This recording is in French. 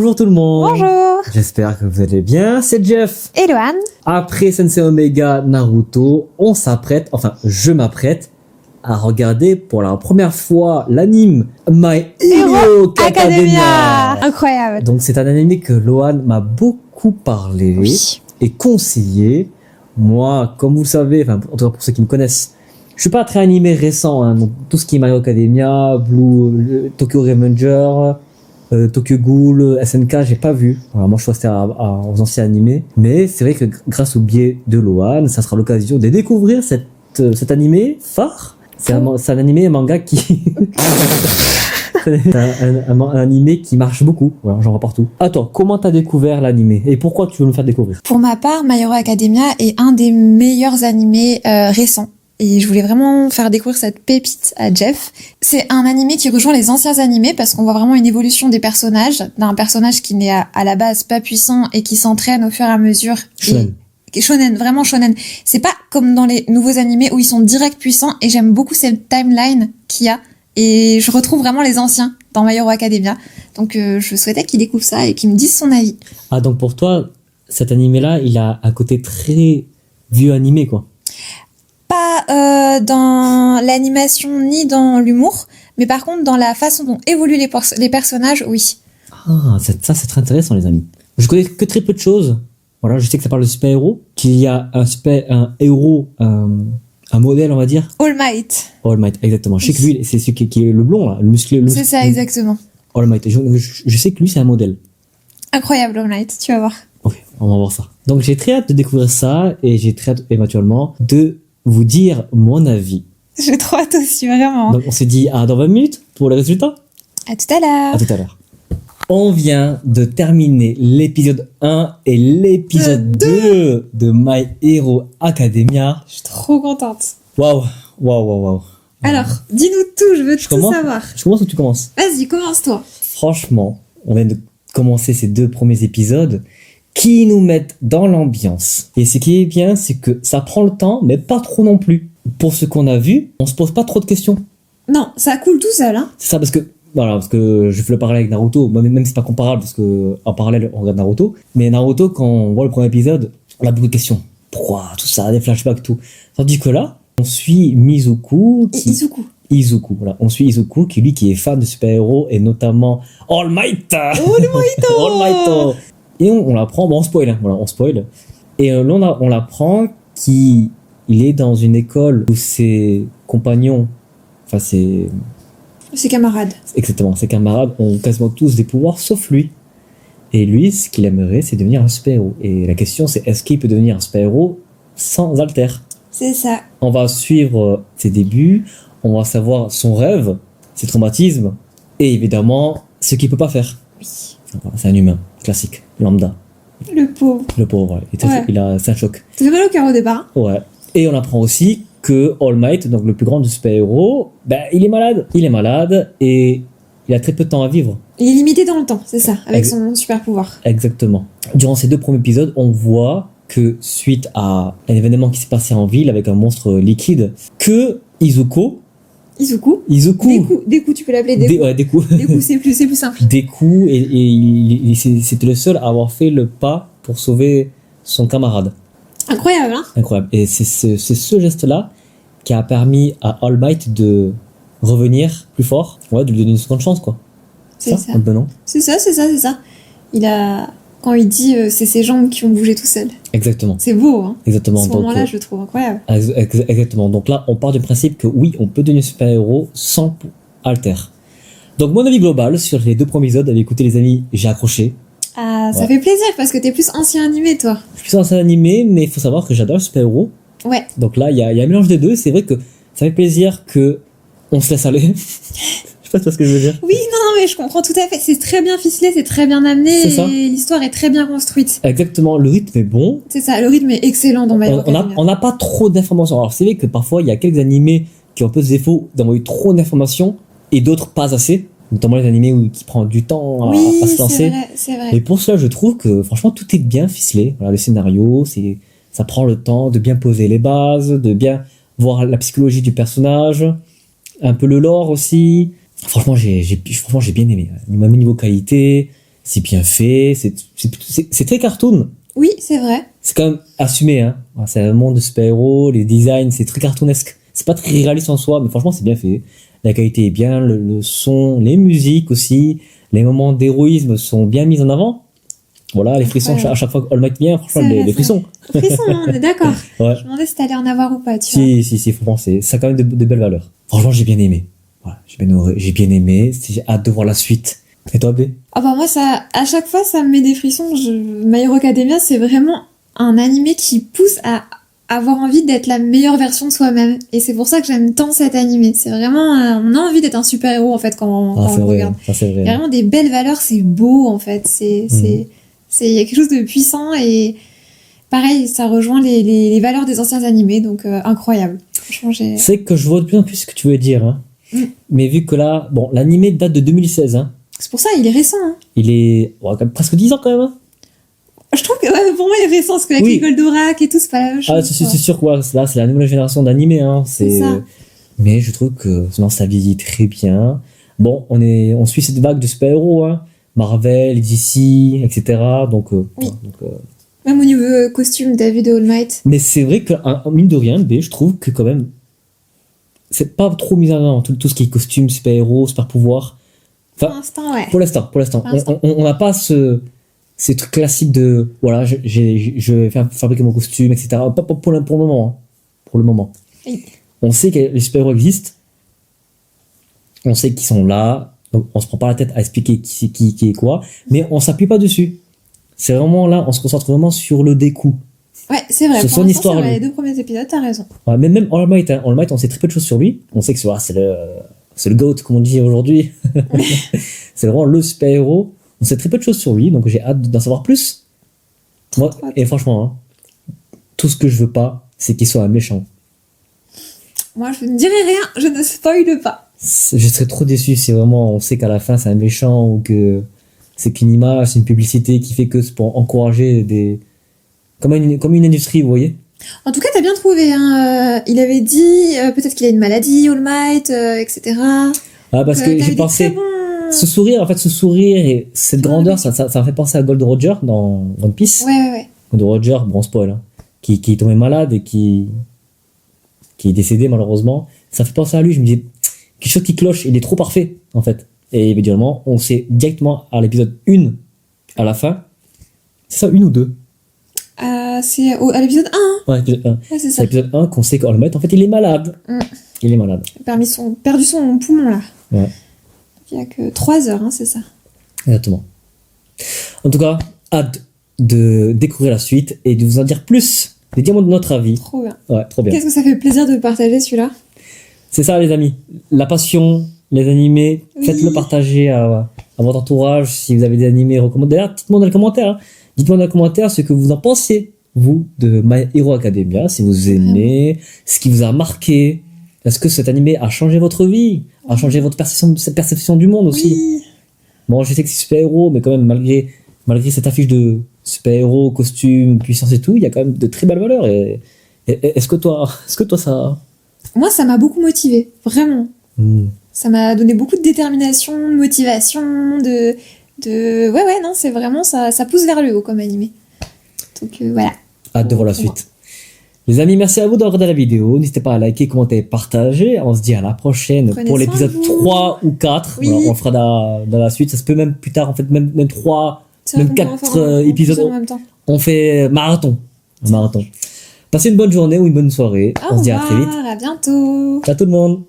Bonjour tout le monde. Bonjour. J'espère que vous allez bien. C'est Jeff. Et Loan. Après Sensei Omega Naruto, je m'apprête à regarder pour la première fois l'anime My Hero Academia. Incroyable. Donc c'est un anime que Loan m'a beaucoup parlé et conseillé. Moi, comme vous le savez, en tout cas pour ceux qui me connaissent, je suis pas très animé récent, hein, donc tout ce qui est My Hero Academia, Tokyo Revenger, Tokyo Ghoul, SNK, j'ai pas vu. Voilà, moi je suis resté aux anciens animés. Mais c'est vrai que grâce au biais de Loan, ça sera l'occasion de découvrir cet animé phare. C'est un animé, un manga qui... c'est un animé qui marche beaucoup. Voilà, j'en vois partout. Attends, comment t'as découvert l'animé et pourquoi tu veux me faire découvrir? Pour ma part, My Hero Academia est un des meilleurs animés récents. Et je voulais vraiment faire découvrir cette pépite à Jeff. C'est un animé qui rejoint les anciens animés parce qu'on voit vraiment une évolution des personnages, d'un personnage qui n'est à la base pas puissant et qui s'entraîne au fur et à mesure. Shonen, vraiment shonen. C'est pas comme dans les nouveaux animés où ils sont direct puissants, et j'aime beaucoup cette timeline qu'il y a. Et je retrouve vraiment les anciens dans My Hero Academia. Donc je souhaitais qu'il découvre ça et qu'il me dise son avis. Ah, donc pour toi, cet animé-là, il a un côté très vieux animé, quoi. Pas dans l'animation ni dans l'humour, mais par contre dans la façon dont évoluent les personnages, oui. Ah, ça c'est très intéressant, les amis. Je connais que très peu de choses. Voilà, je sais que ça parle de super-héros, qu'il y a un héros, un modèle, on va dire. All Might. All Might, exactement. Je sais que lui, c'est celui qui est le blond, là, le musclé. C'est ça, exactement. All Might. Je sais que lui, c'est un modèle. Incroyable, All Might, tu vas voir. Ok, on va voir ça. Donc j'ai très hâte de découvrir ça, et j'ai très hâte, éventuellement, de vous dire mon avis. J'ai trop hâte aussi, vraiment. Donc on se dit à dans 20 minutes pour les résultats. À tout à l'heure. À tout à l'heure. On vient de terminer l'épisode 1 et l'épisode 2 de My Hero Academia. Je suis trop contente. Waouh. Alors, dis-nous tout, je veux tout savoir. Je commence ou tu commences? Vas-y, commence-toi. Franchement, on vient de commencer ces 2 premiers épisodes qui nous mettent dans l'ambiance. Et ce qui est bien, c'est que ça prend le temps, mais pas trop non plus. Pour ce qu'on a vu, on se pose pas trop de questions. Non, ça coule tout seul, hein. C'est ça, parce que je fais le parallèle avec Naruto, moi même si c'est pas comparable, parce que en parallèle on regarde Naruto, mais Naruto, quand on voit le premier épisode, on a beaucoup de questions. Pourquoi tout ça, des flashbacks, tout. Tandis que là, on suit Mizuku. Izuku, voilà. On suit Izuku, qui est fan de super-héros, et notamment All Might. Et on l'apprend, on spoil, hein, voilà, on spoil. Et là, on l'apprend qu'il est dans une école où ses compagnons, Ses camarades. Exactement, ses camarades ont quasiment tous des pouvoirs sauf lui. Et lui, ce qu'il aimerait, c'est devenir un super-héros. Et la question, c'est est-ce qu'il peut devenir un super-héros sans alter? C'est ça. On va suivre ses débuts, on va savoir son rêve, ses traumatismes, et évidemment, ce qu'il peut pas faire. Oui. C'est un humain, classique, lambda. Le pauvre. Ouais. C'est un choc. Ça fait mal au cœur au départ. Ouais. Et on apprend aussi que All Might, donc le plus grand des super-héros, il est malade. Il est malade et il a très peu de temps à vivre. Il est limité dans le temps, c'est ça, avec son super pouvoir. Exactement. Durant ces 2 premiers épisodes, on voit que suite à un événement qui s'est passé en ville avec un monstre liquide, que Izuku. Deku, tu peux l'appeler Deku. Deku. Deku, c'est plus simple. Deku, et c'était le seul à avoir fait le pas pour sauver son camarade. Incroyable, hein? Incroyable. Et c'est ce geste-là qui a permis à All Might de revenir plus fort, de lui donner une seconde chance, quoi. C'est ça. Non c'est ça. Quand il dit c'est ses jambes qui ont bougé tout seul. Exactement. C'est beau, hein? Exactement. Ce moment-là, je le trouve incroyable. Exactement. Donc là, on part du principe que oui, on peut devenir super-héros sans alter. Donc mon avis global sur les 2 premiers épisodes, écoutez les amis, j'ai accroché. Ah, ça fait plaisir parce que t'es plus ancien animé, toi. Je suis plus ancien animé, mais il faut savoir que j'adore le super-héros. Ouais. Donc là, il y a un mélange des deux. C'est vrai que ça fait plaisir que on se laisse aller. Je sais pas ce que je veux dire. Oui, non, mais je comprends tout à fait. C'est très bien ficelé, c'est très bien amené, et l'histoire est très bien construite. Exactement, le rythme est bon. C'est ça, le rythme est excellent dans My Hero Academia. On n'a pas trop d'informations. Alors c'est vrai que parfois il y a quelques animés qui ont un peu ce défaut d'envoyer trop d'informations et d'autres pas assez. Notamment les animés qui prennent du temps à se lancer. C'est vrai. Et pour cela, je trouve que franchement tout est bien ficelé. Voilà, le scénario, ça prend le temps de bien poser les bases, de bien voir la psychologie du personnage, un peu le lore aussi. Franchement, j'ai bien aimé. Même niveau qualité, c'est bien fait, c'est très cartoon. Oui, c'est vrai. C'est quand même assumé, hein. C'est un monde de super-héros, les designs, c'est très cartoonesque. C'est pas très réaliste en soi, mais franchement, c'est bien fait. La qualité est bien, le son, les musiques aussi, les moments d'héroïsme sont bien mis en avant. Voilà, les frissons, à chaque fois que All Might vient, franchement, les frissons. Les frissons, on est d'accord. Ouais. Je me demandais si t'allais en avoir ou pas, tu vois. Si, faut penser. Ça a quand même de belles valeurs. Franchement, j'ai bien aimé. Voilà, j'ai bien aimé. J'ai hâte de voir la suite. Et toi, B? Ah bah moi, ça, à chaque fois, ça me met des frissons. My Hero Academia, c'est vraiment un animé qui pousse à avoir envie d'être la meilleure version de soi-même. Et c'est pour ça que j'aime tant cet animé. C'est vraiment, on a envie d'être un super-héros, en fait, quand on le regarde. Ça, c'est vrai. Il y a vraiment des belles valeurs, c'est beau, en fait. Il y a quelque chose de puissant et pareil, ça rejoint les valeurs des anciens animés, donc incroyable. Franchement, c'est que je vois de plus en plus ce que tu veux dire, hein. Mais vu que là, bon, l'animé date de 2016, hein. C'est pour ça, il est récent, hein. Il est quand même presque 10 ans quand même, hein. Je trouve que pour moi, il est récent, parce qu'avec les Goldorak et tout, c'est pas la même chose. Ah, c'est sûr, quoi. Là, c'est la nouvelle génération d'animés, hein. C'est ça. Mais je trouve que sinon, ça vieillit très bien. Bon, on suit cette vague de super-héros, hein. Marvel, DC, etc. Donc, même au niveau costume, t'as vu de All Might. Mais c'est vrai que, mine de rien, B, je trouve que quand même, c'est pas trop mis en avant tout ce qui est costume, super-héros, super-pouvoir. Enfin, pour l'instant, ouais. Pour l'instant. On n'a pas ces trucs classiques de, voilà, je vais fabriquer mon costume, etc. Pas pour le moment. Hein. Pour le moment. Oui. On sait que les super-héros existent. On sait qu'ils sont là. Donc, on se prend pas la tête à expliquer qui est quoi. Mais on s'appuie pas dessus. C'est vraiment là, on se concentre vraiment sur le découp. Ouais, c'est vrai. Sur son histoire. C'est vrai, les 2 premiers épisodes, t'as raison. Ouais, mais même All Might, hein. All Might, on sait très peu de choses sur lui. On sait que c'est le GOAT, comme on dit aujourd'hui. C'est vraiment le super-héros. On sait très peu de choses sur lui, donc j'ai hâte d'en savoir plus. Moi, et franchement, hein, tout ce que je veux pas, c'est qu'il soit un méchant. Moi, je ne dirai rien, je ne spoile pas. Je serais trop déçu si vraiment on sait qu'à la fin c'est un méchant ou que c'est qu'une image, c'est une publicité qui fait que c'est pour encourager des... Comme une industrie, vous voyez. En tout cas, t'as bien trouvé. Hein. Il avait dit peut-être qu'il a une maladie, All Might, etc. Ah, parce que j'ai pensé... Ce sourire et cette grandeur, ça me fait penser à Gold Roger dans One Piece. Ouais. Gold Roger, bon spoil, hein, qui est tombé malade et qui est décédé malheureusement. Ça fait penser à lui, je me dis, quelque chose qui cloche, il est trop parfait en fait. Et évidemment, on sait directement à l'épisode 1, à la fin, c'est ça, 1 ou 2 c'est à l'épisode 1. Hein. Ouais, épisode 1. Ouais, c'est ça. l'épisode 1 qu'on sait qu'All Might, en fait, il est malade. Il est malade. Perdu son poumon là. Ouais. Il n'y a que 3 heures, hein, c'est ça. Exactement. En tout cas, hâte de découvrir la suite et de vous en dire plus, de dire notre avis. Trop bien. Ouais, trop bien. Qu'est-ce que ça fait plaisir de partager celui-là. C'est ça, les amis. La passion, les animés, faites-le partager à votre entourage. Si vous avez des animés recommandés, d'ailleurs, dites-moi dans les commentaires. Hein. Dites-moi dans les commentaires ce que vous en pensez, vous, de My Hero Academia. Si vous aimez, ce qui vous a marqué. Est-ce que cet animé a changé votre vie, a changé votre perception du monde aussi? Oui. Bon, je sais que c'est super-héros, mais quand même, malgré cette affiche de super-héros, costume, puissance et tout, il y a quand même de très belles valeurs. Et est-ce que toi, ça... Moi, ça m'a beaucoup motivée, vraiment. Ça m'a donné beaucoup de détermination, de motivation, Ouais, non, c'est vraiment, ça pousse vers le haut comme animé. Donc, voilà. Hâte de voir la suite. Les amis, merci à vous d'avoir regardé la vidéo. N'hésitez pas à liker, commenter, partager. On se dit à la prochaine pour l'épisode 3 ou 4. Oui. Voilà, on le fera dans la suite. Ça se peut même plus tard, en fait, même 3, même 4 épisodes. En même temps. On fait marathon. Passez une bonne journée ou une bonne soirée. On se dit à très vite. À bientôt. Ciao tout le monde.